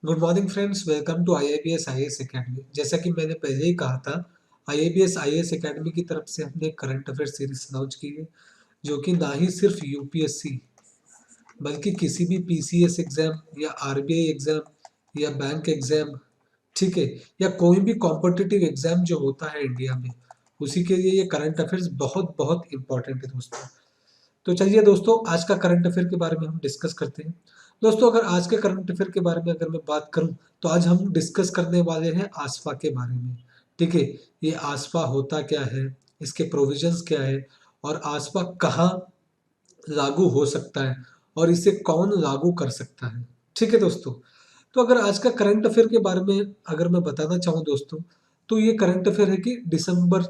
Good morning friends, welcome to IABS IAS academy. जैसा कि मैंने पहले ही कहा था, आईएबीएस आईएएस एकेडमी की तरफ से हमने करंट अफेयर सीरीज लॉन्च की है, जो कि ना ही सिर्फ यूपीएससी बल्कि किसी भी पीसीएस एग्जाम या आरबीआई एग्जाम या बैंक एग्जाम, ठीक है, या कोई भी कॉम्पिटिटिव एग्जाम जो होता है इंडिया में, उसी के लिए ये करंट अफेयर्स बहुत बहुत इंपॉर्टेंट है दोस्तों। तो चलिए दोस्तों, आज का करंट अफेयर के बारे में हम डिस्कस करते हैं। दोस्तों, अगर आज के करंट अफेयर के बारे में अगर मैं बात करूं, तो आज हम डिस्कस करने वाले हैं आसपा के बारे में। ठीक है, ये आसपा होता क्या है, इसके प्रोविजंस क्या है, और आसपा कहाँ लागू हो सकता है, और इसे कौन लागू कर सकता है। ठीक है दोस्तों, तो अगर आज का करंट अफेयर के बारे में अगर मैं बताना चाहूँ दोस्तों, तो ये करंट अफेयर है कि दिसंबर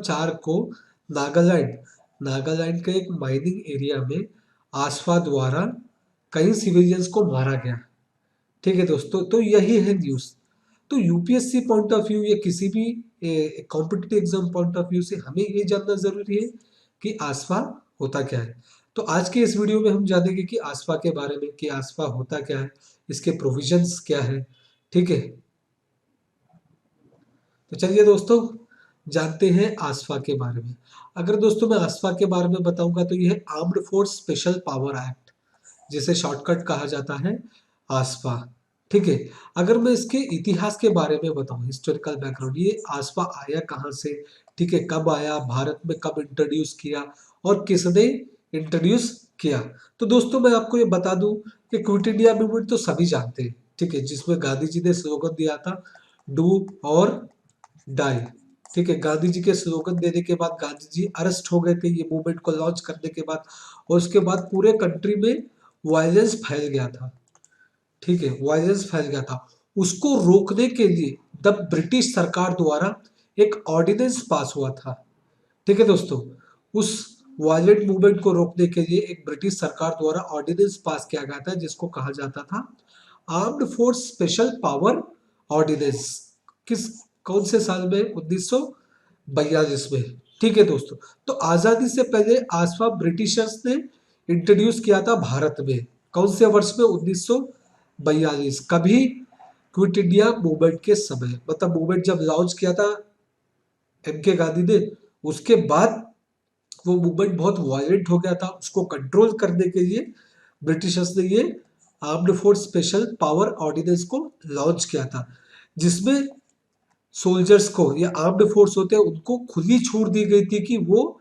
4 को नागालैंड नागालैंड के एक माइनिंग एरिया में आसपा द्वारा कई सिविलियंस को मारा गया। ठीक है दोस्तों, तो यही है न्यूज़। तो यूपीएससी पॉइंट ऑफ व्यू या किसी भी competitive exam point of view से हमें ये जानना जरूरी है कि आसपा होता क्या है। तो आज के इस वीडियो में हम जानेंगे कि आसपा के बारे में, कि आसपा होता क्या है, इसके प्रोविजंस क्या है। ठीक है, तो चलिए दोस्तों, जानते हैं आसपा के बारे में। अगर दोस्तों मैं आसपा के बारे में बताऊंगा, तो यह armed force special power act, जिसे शॉर्टकट कहा जाता है आसपा। ठीक है, अगर मैं इसके इतिहास के बारे में बताऊं, हिस्टोरिकल बैकग्राउंड, ये आसपा आया कहाँ से, ठीक है, कब आया, भारत में कब इंट्रोड्यूस किया, और किसने इंट्रोड्यूस किया। तो दोस्तों मैं आपको ये बता दूं कि क्विट इंडिया मूवमेंट तो सभी जानते हैं, ठीक है, जिसमें गांधी जी ने स्लोगन दिया था, डू और डाई। ठीक है, गांधी जी के स्लोगन देने के बाद गांधी जी अरेस्ट हो गए थे ये मूवमेंट को लॉन्च करने के बाद, और उसके बाद पूरे कंट्री में वायलेंस फैल गया था। ठीक है, वायलेंस फैल गया था, उसको रोकने के लिए द ब्रिटिश सरकार द्वारा एक ऑर्डिनेंस पास हुआ था। ठीक है दोस्तों, उस वायलेंट मूवमेंट को रोकने के लिए एक ब्रिटिश सरकार द्वारा ऑर्डिनेंस पास किया गया था, जिसको कहा जाता था armed force special power ordinance. किस कौन से साल में? 1942 में। ठीक है दोस्तों, तो आजादी से पहले आसपा ब्रिटिशर्स ने इंट्रोड्यूस किया था भारत में। कौन से वर्ष में? 1942। कभी? क्विट इंडिया मूवमेंट के समय, मतलब मूवमेंट जब लॉन्च किया था एम के गांधी ने, उसके बाद वो मूवमेंट बहुत वायलेंट हो गया था। उसको कंट्रोल करने के लिए ब्रिटिशर्स ने ये armed force special power ordinance को लॉन्च किया था, जिसमें सोल्जर्स को, या आर्म्ड फोर्स होते हैं, उनको खुली छूट दी गई थी कि वो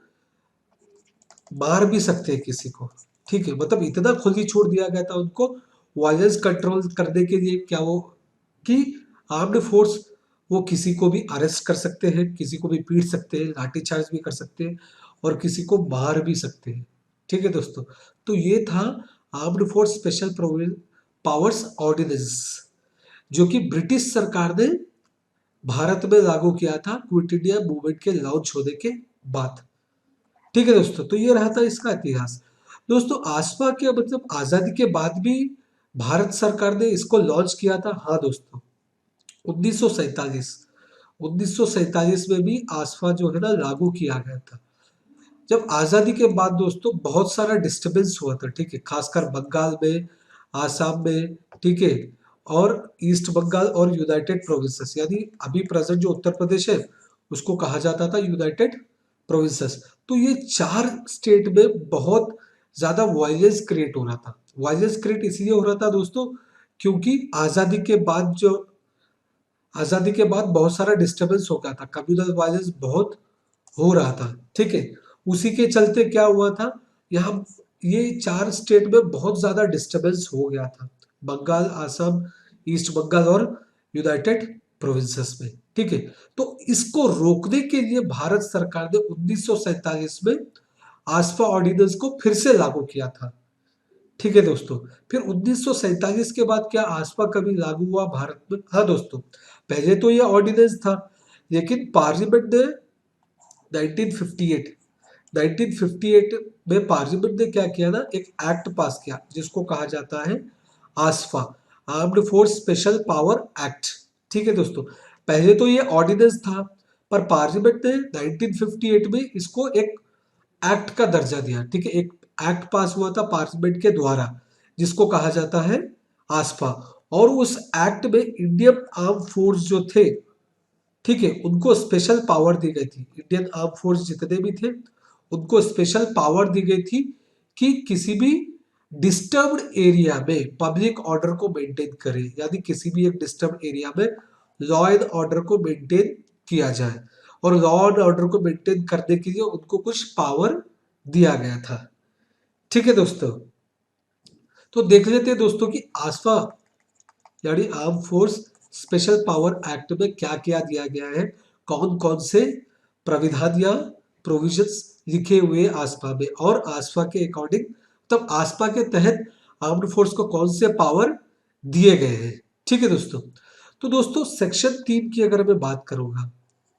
मार भी सकते हैं किसी को। ठीक है, मतलब इतना खुली छूट दिया गया था उनको वायलेंस कंट्रोल करने के लिए, क्या वो, कि आर्म्ड फोर्स वो किसी को भी अरेस्ट कर सकते हैं, किसी को भी पीट सकते हैं, लाठीचार्ज भी कर सकते हैं, और किसी को मार भी सकते हैं। ठीक है दोस्तों, तो ये था armed force special powers ordinance, जो कि ब्रिटिश सरकार ने भारत में लागू किया था क्विट इंडिया मूवमेंट के लॉन्च होने के बाद। ठीक है दोस्तों, तो ये रहा था इसका इतिहास। दोस्तों, आसपा के मतलब आजादी के बाद भी भारत सरकार ने इसको लॉन्च किया था। हाँ दोस्तों, 1947 1947 में भी आसपा जो है ना लागू किया गया था। जब आजादी के बाद दोस्तों बहुत सारा डिस्टरबेंस हुआ था, ठीक है, खासकर बंगाल में, आसाम में, ठीक है, और ईस्ट बंगाल और यूनाइटेड प्रोविंसेस, यानी अभी प्रेजेंट जो उत्तर प्रदेश है उसको कहा जाता था यूनाइटेड प्रोविंसेस। तो ये चार स्टेट में बहुत ज्यादा वायलेंस क्रिएट हो रहा था। वायलेंस क्रिएट इसलिए हो रहा था दोस्तों, क्योंकि आजादी के बाद बहुत सारा डिस्टरबेंस हो गया था, कम्युनल वायलेंस बहुत हो रहा था। ठीक है, उसी के चलते क्या हुआ था, यहाँ ये चार स्टेट में बहुत ज्यादा डिस्टरबेंस हो गया था, बंगाल, आसाम, ईस्ट बंगाल और यूनाइटेड प्रोविंसेस में। ठीक है, तो इसको रोकने के लिए भारत सरकार ने 1947 में आसपा ऑर्डिनेंस को फिर से लागू किया था। ठीक है दोस्तों, फिर 1947 के बाद क्या आसपा कभी लागू हुआ भारत में? हाँ दोस्तों, पहले तो यह ऑर्डिनेंस था, लेकिन पार्लियामेंट ने 1958 1958 में पार्लियामेंट ने क्या किया ना, एक एक्ट पास किया, जिसको कहा जाता है AFSPA, armed force special power act. ठीक है दोस्तों, पहले तो ये ऑर्डिनेंस था, पर पार्लियामेंट ने 1958 में इसको एक एक्ट का दर्जा दिया। ठीक है, एक एक्ट पास हुआ था पार्लियामेंट के द्वारा, जिसको कहा जाता है आसपा, और उस एक्ट में इंडियन आर्म फोर्स जो थे, ठीक है, उनको स्पेशल पावर दी गई थी। इंडियन आर्म फोर्स जितने भी थे उनको स्पेशल पावर दी गई थी कि किसी भी डिस्टर्ब्ड एरिया में पब्लिक ऑर्डर को मेंटेन करे, यानी किसी भी एक डिस्टर्ब एरिया में लॉ एंड ऑर्डर को मेंटेन किया जाए। और लॉ एंड ऑर्डर को मेंटेन करने के लिए उनको कुछ पावर दिया गया था। ठीक है दोस्तों, तो देख लेते हैं दोस्तों कि आसफा यानी arm force special power act में क्या क्या दिया गया है, कौन कौन से प्राविधान या प्रोविजंस लिखे हुए आसपा में, और आसपा के अकॉर्डिंग तब आसपा के तहत आर्म्ड फोर्स को कौन से पावर दिए गए हैं। ठीक है दोस्तों, तो दोस्तों सेक्शन 3 की अगर मैं बात करूंगा,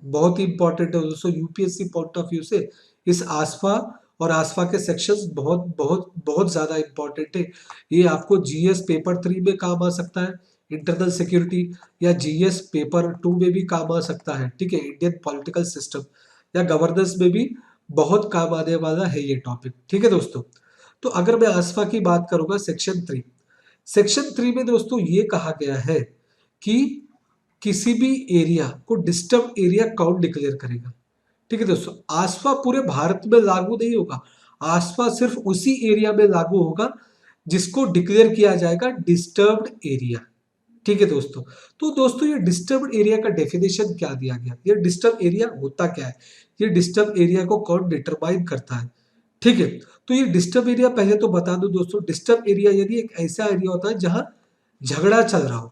बहुत ही इंपॉर्टेंट है दोस्तों यूपीएससी पॉइंट ऑफ व्यू से। इस आसपा और आसपा के सेक्शंस बहुत बहुत बहुत ज्यादा इंपॉर्टेंट है। ये आपको जीएस पेपर 3 में काम आ सकता है, इंटरनल सिक्योरिटी या जीएस पेपर 2 में भी काम आ सकता है। ठीक है, इंडियन पॉलिटिकल सिस्टम या गवर्नेंस में भी बहुत काम आने वाला है ये टॉपिक। ठीक है दोस्तों, तो अगर मैं आसफा की बात करूंगा सेक्शन 3, सेक्शन 3 में दोस्तों ये कहा गया है कि किसी भी एरिया को डिस्टर्ब एरिया कौन डिक्लेयर करेगा। ठीक है दोस्तों, आसपा पूरे भारत में लागू नहीं होगा, आसपा सिर्फ उसी एरिया में लागू होगा जिसको डिक्लेयर किया जाएगा डिस्टर्ब्ड एरिया। ठीक है दोस्तों, तो दोस्तों ये डिस्टर्ब्ड एरिया का डेफिनेशन क्या दिया गया, ये डिस्टर्ब एरिया होता क्या है, ये डिस्टर्ब एरिया को कौन डिटरमाइन करता है। ठीक है, तो ये डिस्टर्ब एरिया पहले तो बता दूं दोस्तों, डिस्टर्ब एरिया यदि एक ऐसा एरिया होता है जहां झगड़ा चल रहा हो,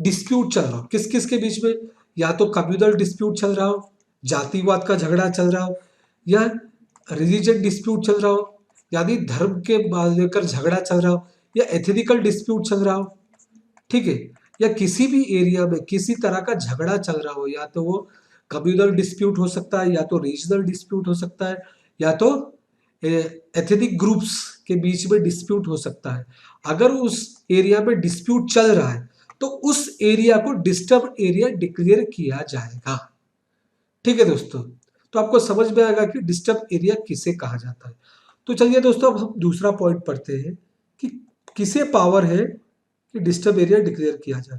डिस्प्यूट चल रहा हो, किस किस के बीच में, या तो कम्युनल डिस्प्यूट चल रहा हो, जातिवाद का झगड़ा चल रहा हो, या रिलीजन डिस्प्यूट चल रहा हो, यानी धर्म के लेकर झगड़ा चल रहा हो, या एथिनिकल डिस्प्यूट चल रहा हो। ठीक है, या किसी भी एरिया में किसी तरह का झगड़ा चल रहा हो, या तो वो कम्युनल डिस्प्यूट हो सकता है, या तो रीजनल डिस्प्यूट हो सकता है, या तो एथनिक ग्रुप्स के बीच में डिस्प्यूट हो सकता है। अगर उस एरिया में डिस्प्यूट चल रहा है तो उस एरिया को डिस्टर्ब एरिया डिक्लेयर किया जाएगा। ठीक है दोस्तों, तो आपको समझ में आएगा कि डिस्टर्ब एरिया किसे कहा जाता है। तो चलिए दोस्तों, अब हम दूसरा पॉइंट पढ़ते हैं कि किसे पावर है कि डिस्टर्ब एरिया डिक्लेयर किया जाए।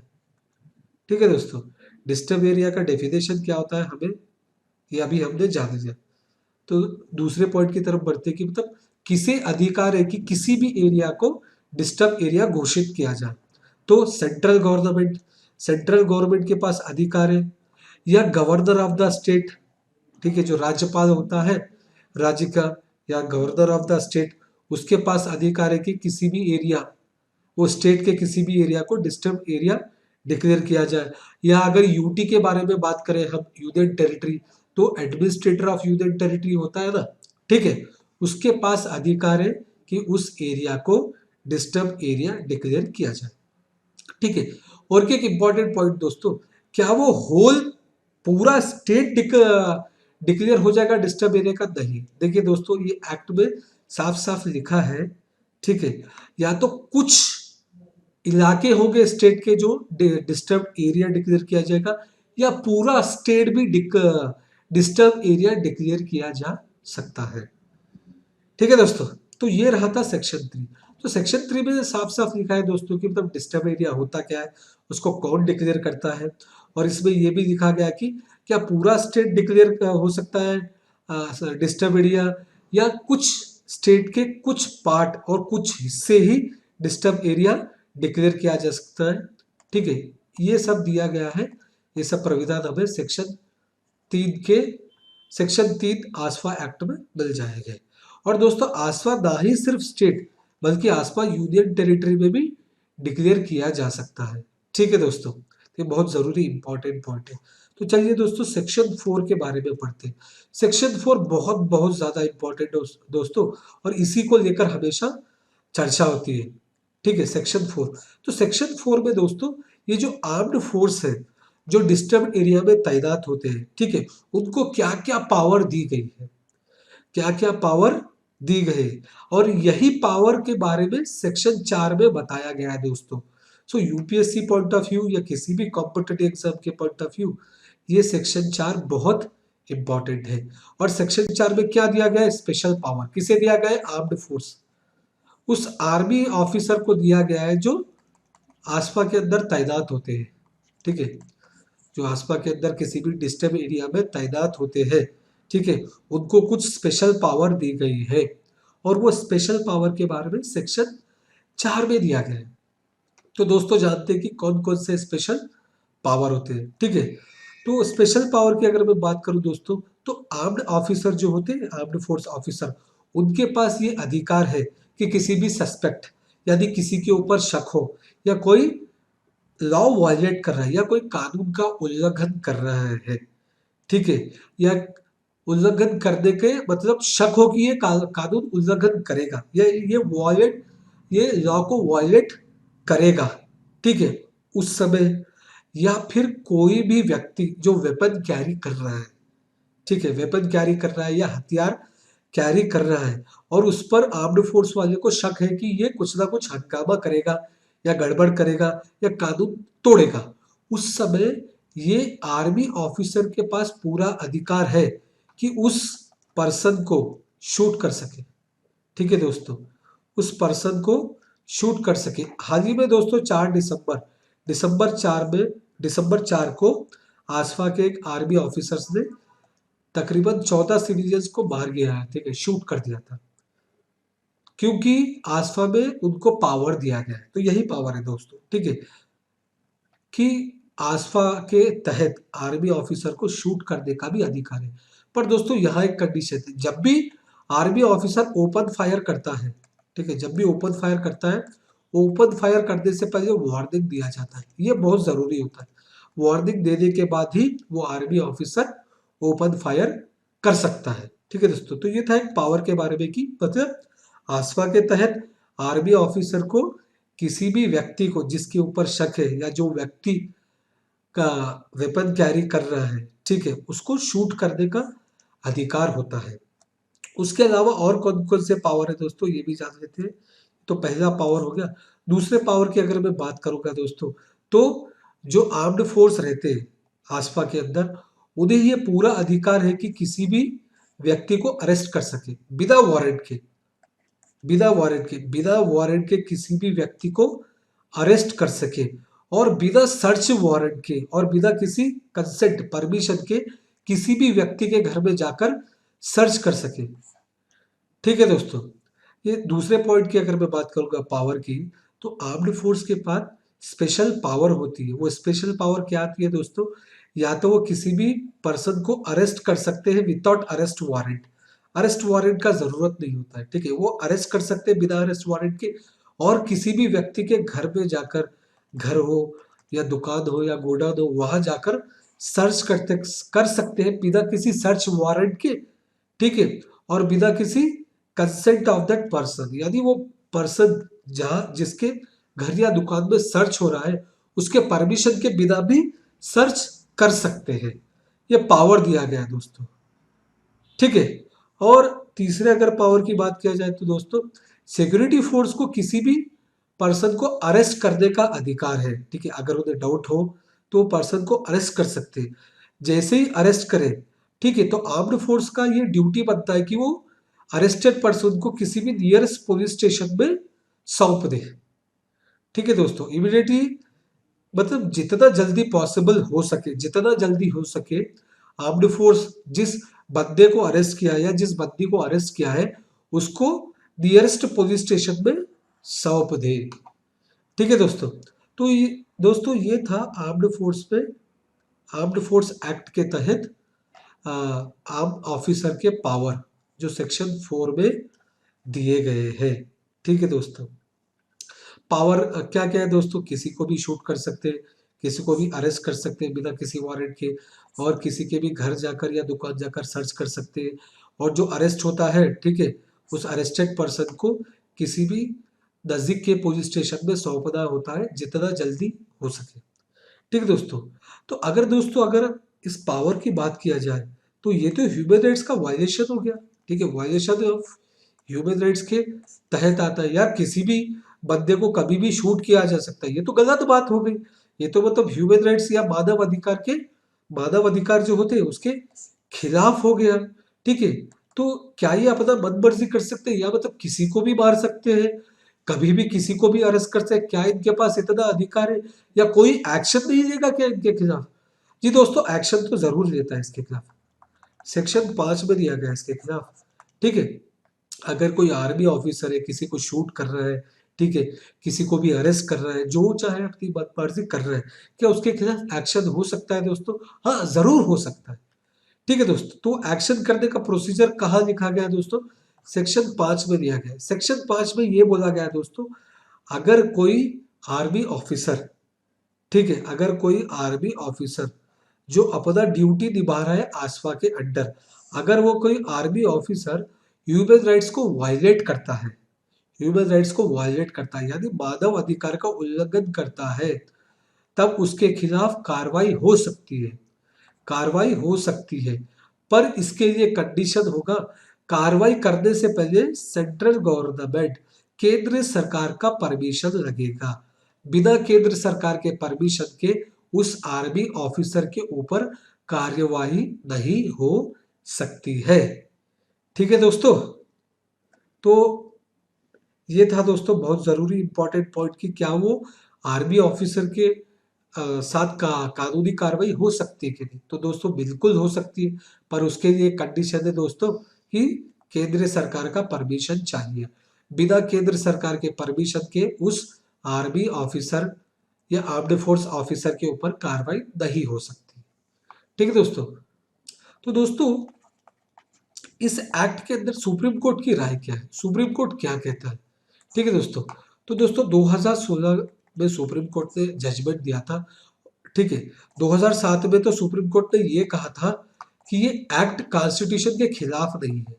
ठीक है दोस्तों, डिस्टर्ब एरिया का डेफिनेशन क्या होता है हमें ये अभी हमने जान लिया। तो दूसरे पॉइंट की तरफ बढ़ते हैं कि मतलब किसे अधिकार है कि किसी भी एरिया को डिस्टर्ब एरिया घोषित किया जाए। तो सेंट्रल गवर्नमेंट के पास अधिकार है, या गवर्नर ऑफ द स्टेट, ठीक है, जो राज्यपाल होता है राज्य का, या गवर्नर ऑफ द स्टेट, उसके पास अधिकार है कि किसी भी एरिया, वो स्टेट के किसी भी एरिया को डिस्टर्ब एरिया डिक्लेयर किया जाए। या अगर यूटी के बारे में बात करें हम, यूनियन टेरिटरी, तो एडमिनिस्ट्रेटर ऑफ यूनियन टेरिटरी होता है ना, ठीक है, उसके पास अधिकार है कि उस एरिया को डिस्टर्ब एरिया डिक्लेयर किया जाए। ठीक है, और एक इंपॉर्टेंट पॉइंट दोस्तों, क्या वो होल पूरा स्टेट डिक्लेयर हो जाएगा डिस्टर्ब एरिया का, नहीं। देखिए दोस्तों, ये एक्ट में साफ साफ लिखा है, ठीक है, या तो कुछ इलाके होंगे स्टेट के जो डिस्टर्ब एरिया डिक्लेयर किया जाएगा, या पूरा स्टेट भी डिस्टर्ब एरिया डिक्लेयर किया जा सकता है। ठीक है दोस्तों, तो ये रहा था सेक्शन 3। तो सेक्शन 3 में साफ साफ लिखा है दोस्तों कि मतलब डिस्टर्ब एरिया होता क्या है, उसको कौन डिक्लेयर करता है, और इसमें ये भी लिखा गया कि क्या पूरा स्टेट डिक्लेयर हो सकता है डिस्टर्ब एरिया, या कुछ स्टेट के कुछ पार्ट और कुछ हिस्से ही डिस्टर्ब एरिया डिक्लेयर किया जा सकता है। ठीक है, ये सब दिया गया है, ये सब प्राविधान हमें सेक्शन 3 आसफा एक्ट में मिल जाएंगे। और दोस्तों, आसफा ना ही सिर्फ स्टेट बल्कि आसफा यूनियन टेरिटरी में भी डिक्लेयर किया जा सकता है। ठीक है दोस्तों, ये बहुत जरूरी इंपॉर्टेंट पॉइंट है। तो चलिए दोस्तों, सेक्शन 4 के बारे में पढ़ते हैं। सेक्शन 4 बहुत बहुत ज्यादा इंपॉर्टेंट दोस्तों, और इसी को लेकर हमेशा चर्चा होती है। ठीक है, सेक्शन 4, तो सेक्शन 4 में दोस्तों ये जो आर्म्ड फोर्स है जो डिस्टर्ब एरिया में तैनात होते हैं, ठीक है, उनको क्या क्या पावर दी गई है, क्या क्या पावर दी गई है, और यही पावर के बारे में सेक्शन 4 में बताया गया है दोस्तों। सो यूपीएससी पॉइंट ऑफ व्यू या किसी भी कॉम्पिटिटिव एग्जाम के पॉइंट ऑफ व्यू ये सेक्शन 4 बहुत इंपॉर्टेंट है। और सेक्शन 4 में क्या दिया गया है, स्पेशल पावर किसे दिया गया है, आर्म्ड फोर्स, उस आर्मी ऑफिसर को दिया गया है जो आसपा के अंदर तैनात होते हैं, ठीक है, जो आसपा के अंदर किसी भी डिस्टर्ब एरिया में तैनात होते हैं, ठीक है, उनको कुछ स्पेशल पावर दी गई है और वो स्पेशल पावर के बारे में सेक्शन 4 में दिया गया है। तो दोस्तों जानते हैं कि कौन कौन से स्पेशल पावर होते हैं, ठीक है। तो स्पेशल पावर की अगर मैं बात करूं दोस्तों, तो आर्म्ड ऑफिसर जो होते हैं, आर्म्ड फोर्स ऑफिसर, उनके पास ये अधिकार है कि किसी भी सस्पेक्ट, यदि किसी के ऊपर शक हो या कोई लॉ वायलेट कर रहा है या कोई कानून का उल्लंघन कर रहा है, ठीक है, या उल्लंघन करने के मतलब शक हो कि ये कानून उल्लंघन करेगा या ये लॉ को वायलेट करेगा, ठीक है, उस समय, या फिर कोई भी व्यक्ति जो वेपन कैरी कर रहा है, ठीक है, वेपन कैरी कर रहा है या हथियार कैरी कर रहा है और उस पर आर्म्ड फोर्स वाले को शक है कि ये कुछ ना कुछ हंगामा करेगा या गड़बड़ करेगा या कानून तोड़ेगा, उस समय ये आर्मी ऑफिसर के पास पूरा अधिकार है कि उस पर्सन को शूट कर सके, ठीक है दोस्तों, उस पर्सन को शूट कर सके। हाल ही में दोस्तों 4 दिसंबर दिसंबर 4 को आसफा के एक आर्मी ऑफिसर्स ने तकरीबन 14 सिविलियंस को मार गया है, ठीक है, शूट कर दिया था, क्योंकि आसफा में उनको पावर दिया गया है। तो यही पावर है दोस्तों, ठीक है, कि आसफा के तहत आर्मी ऑफिसर को शूट करने का भी अधिकार है। पर दोस्तों यहाँ एक कंडीशन है, जब भी आर्मी ऑफिसर ओपन फायर करता है, ठीक है, जब भी ओपन फायर करता है, ओपन फायर करने से पहले वार्निंग दिया जाता है, ये बहुत जरूरी होता है। वार्निंग देने के बाद ही वो आर्मी ऑफिसर ओपन फायर कर सकता है, ठीक है दोस्तों। तो ये था एक पावर के बारे में कि मतलब आसफा के तहत आर्मी ऑफिसर को किसी भी व्यक्ति को जिसके ऊपर शक है या जो व्यक्ति का वेपन कैरी कर रहा है, ठीक है, उसको शूट करने का अधिकार होता है। उसके अलावा और कौन कौन से पावर है दोस्तों, ये भी जान लेते हैं। तो पहला पावर हो गया। दूसरे पावर की अगर मैं बात करूंगा दोस्तों, तो जो आर्म्ड फोर्स रहते हैं आसपा के अंदर, उन्हें ये पूरा अधिकार है कि किसी भी व्यक्ति को अरेस्ट कर सके बिना वारंट के, बिना वारंट के किसी भी व्यक्ति को अरेस्ट कर सके और बिना सर्च वारंट के और बिना किसी कंसेंट परमिशन के किसी भी व्यक्ति के घर में जाकर सर्च कर सके, ठीक है दोस्तों। ये दूसरे पॉइंट की अगर मैं बात करूंगा पावर की, तो आर्म्ड फोर्स के पास स्पेशल पावर होती है। वो स्पेशल पावर क्या आती है दोस्तों, या तो वो किसी भी पर्सन को अरेस्ट कर सकते हैं without arrest warrant, arrest warrant का जरूरत नहीं होता है, ठीक है, वो अरेस्ट कर सकते हैं बिना अरेस्ट वारंट के, और किसी भी व्यक्ति के घर में जाकर, घर हो या दुकान हो या गोडाउन हो, वहां जाकर सर्च कर सकते हैं बिना किसी सर्च वारंट के, ठीक है, और बिना किसी कंसेंट ऑफ दैट पर्सन, यानी वो पर्सन जहां जिसके घर या दुकान में सर्च हो रहा है उसके परमिशन के बिना भी सर्च कर सकते हैं। ये पावर दिया गया है दोस्तों, ठीक है। और तीसरे अगर पावर की बात किया जाए तो दोस्तों, सिक्योरिटी फोर्स को किसी भी पर्सन को अरेस्ट करने का अधिकार है, ठीक है, अगर उन्हें डाउट हो तो पर्सन को अरेस्ट कर सकते हैं। जैसे ही अरेस्ट करें, ठीक है, तो आर्म्ड फोर्स का ये ड्यूटी बनता है कि वो अरेस्टेड पर्सन को किसी भी नियरेस्ट पुलिस स्टेशन में सौंप दे, ठीक है दोस्तों, इमीडिएटली, मतलब जितना जल्दी पॉसिबल हो सके, जितना जल्दी हो सके आर्म्ड फोर्स जिस बंदे को अरेस्ट किया है या जिस बंदी को अरेस्ट किया है उसको नियरेस्ट पुलिस स्टेशन में सौंप दे, ठीक है दोस्तों। तो ये दोस्तों ये था आर्म्ड फोर्स में, आर्म्ड फोर्स एक्ट के तहत आर्म ऑफिसर के पावर जो सेक्शन 4 में दिए गए हैं, ठीक है दोस्तों। पावर क्या क्या है दोस्तों, किसी को भी शूट कर सकते हैं, किसी को भी अरेस्ट कर सकते हैं बिना किसी वारंट के, और किसी के भी घर जाकर या दुकान जाकर सर्च कर सकते हैं, और जो अरेस्ट होता है, ठीक है, उस अरेस्टेड पर्सन को किसी भी नजदीक के पुलिस स्टेशन में सौंपना होता है जितना जल्दी हो सके, ठीक है दोस्तों। तो अगर दोस्तों अगर इस पावर की बात किया जाए तो ये तो ह्यूमन राइट्स का वायलेशन हो गया, ठीक है, वायलेशन ऑफ ह्यूमन राइट्स के तहत आता है यार, किसी भी बंदे को कभी भी शूट किया जा सकता है, ये तो गलत बात हो गई। ये तो मतलब ह्यूमन राइट्स या मानव अधिकार जो होते हैं उसके खिलाफ हो गया, ठीक है। तो क्या ये अपना मन मर्जी कर सकते हैं या मतलब किसी को भी मार सकते हैं कभी भी किसी को भी अरेस्ट कर सकते हैं। क्या इनके पास इतना अधिकार है या कोई एक्शन नहीं लेगा क्या इनके खिलाफ? जी दोस्तों, एक्शन तो जरूर लेता है इसके खिलाफ। सेक्शन 5 में दिया गया है इसके खिलाफ। ठीक है, अगर कोई आर्मी ऑफिसर है किसी को शूट कर रहा है, ठीक है, किसी को भी अरेस्ट कर रहा है, जो चाहे अपनी मर्जी कर रहा है, क्या उसके खिलाफ एक्शन हो सकता है दोस्तों? हाँ, जरूर हो सकता है। ठीक है दोस्तों, तो एक्शन करने का प्रोसीजर कहाँ लिखा गया है दोस्तों? सेक्शन 5 में दिया गया है। सेक्शन 5 में ये बोला गया है दोस्तों, अगर कोई आर्मी ऑफिसर, ठीक है, अगर कोई आर्मी ऑफिसर जो अपना ड्यूटी निभा रहा है आसपा के अंडर, अगर वो कोई आर्मी ऑफिसर ह्यूमन राइट्स को वायलेट करता है, ह्यूमन राइट्स को वायलेट करता है यानी मानव अधिकार का उल्लंघन करता है, तब उसके खिलाफ कार्रवाई हो सकती है। कार्रवाई हो सकती है, पर इसके लिए कंडीशन होगा, कार्रवाई करने से पहले सेंट्रल गवर्नमेंट, केंद्र सरकार का परमिशन लगेगा। बिना केंद्र सरकार के परमिशन के उस आर्मी ऑफिसर के ऊपर कार्यवाही नहीं हो सकती है। ठीक है दोस्तों, तो ये था दोस्तों बहुत जरूरी इंपॉर्टेंट पॉइंट कि क्या वो आर्मी ऑफिसर के साथ का कानूनी कार्रवाई हो सकती है कि नहीं। तो दोस्तों बिल्कुल हो सकती है, पर उसके लिए कंडीशन है दोस्तों कि केंद्र सरकार का परमिशन चाहिए। बिना केंद्र सरकार के परमिशन के उस आर्मी ऑफिसर या आर्म्ड फोर्स ऑफिसर के ऊपर कार्रवाई नहीं हो सकती। ठीक है दोस्तों, तो दोस्तों इस एक्ट के अंदर सुप्रीम कोर्ट की राय क्या है, सुप्रीम कोर्ट क्या कहता है? ठीक है दोस्तों, तो दोस्तों 2016 में सुप्रीम कोर्ट ने जजमेंट दिया था। ठीक है, 2007 में तो सुप्रीम कोर्ट ने ये कहा था कि ये एक्ट कॉन्स्टिट्यूशन के खिलाफ नहीं है।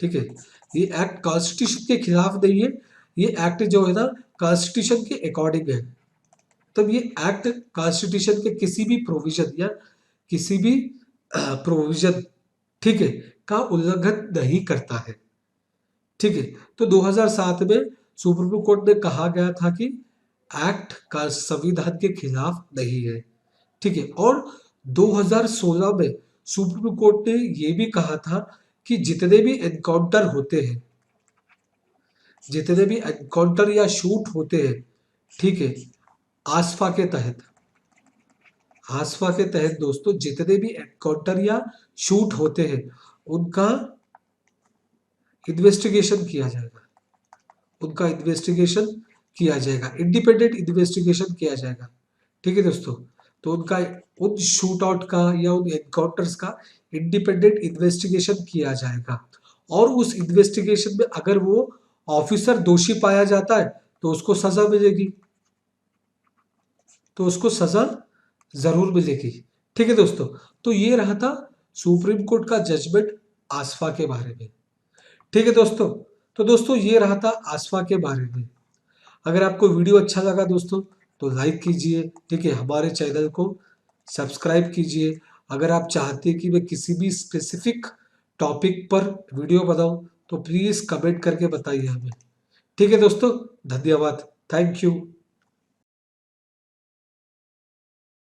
ठीक है, ये एक्ट कॉन्स्टिट्यूशन के खिलाफ नहीं है, ये एक्ट जो है ना कॉन्स्टिट्यूशन के अकॉर्डिंग है। तब ये एक्ट कॉन्स्टिट्यूशन के किसी भी प्रोविजन या किसी भी प्रोविजन, ठीक है, का उल्लंघन नहीं करता है। ठीक है, तो 2007 में सुप्रीम कोर्ट ने कहा गया था कि एक्ट का संविधान के खिलाफ नहीं है। ठीक है, और 2016 में सुप्रीम कोर्ट ने यह भी कहा था कि जितने भी एनकाउंटर होते हैं, जितने भी एनकाउंटर या शूट होते हैं, ठीक है, आसफा के तहत, आसफा के तहत दोस्तों जितने भी एनकाउंटर या शूट होते हैं उनका इन्वेस्टिगेशन किया जाएगा, उनका इन्वेस्टिगेशन किया जाएगा, इंडिपेंडेंट इन्वेस्टिगेशन किया जाएगा। ठीक है दोस्तों, तो उनका उन शूट आउट का या उन एनकाउंटर्स का इंडिपेंडेंट इन्वेस्टिगेशन किया जाएगा, और उस इन्वेस्टिगेशन में अगर वो ऑफिसर दोषी पाया जाता है तो उसको सजा मिलेगी, तो उसको सजा जरूर मिलेगी। ठीक है दोस्तों, तो ये रहा था सुप्रीम कोर्ट का जजमेंट आसफा के बारे में। ठीक है दोस्तों, तो दोस्तों ये रहा था आसफा के बारे में। अगर आपको वीडियो अच्छा लगा दोस्तों तो लाइक कीजिए, ठीक है, हमारे चैनल को सब्सक्राइब कीजिए। अगर आप चाहते हैं कि मैं किसी भी स्पेसिफिक टॉपिक पर वीडियो बनाऊं तो प्लीज़ कमेंट करके बताइए हमें। ठीक है दोस्तों, धन्यवाद, थैंक यू।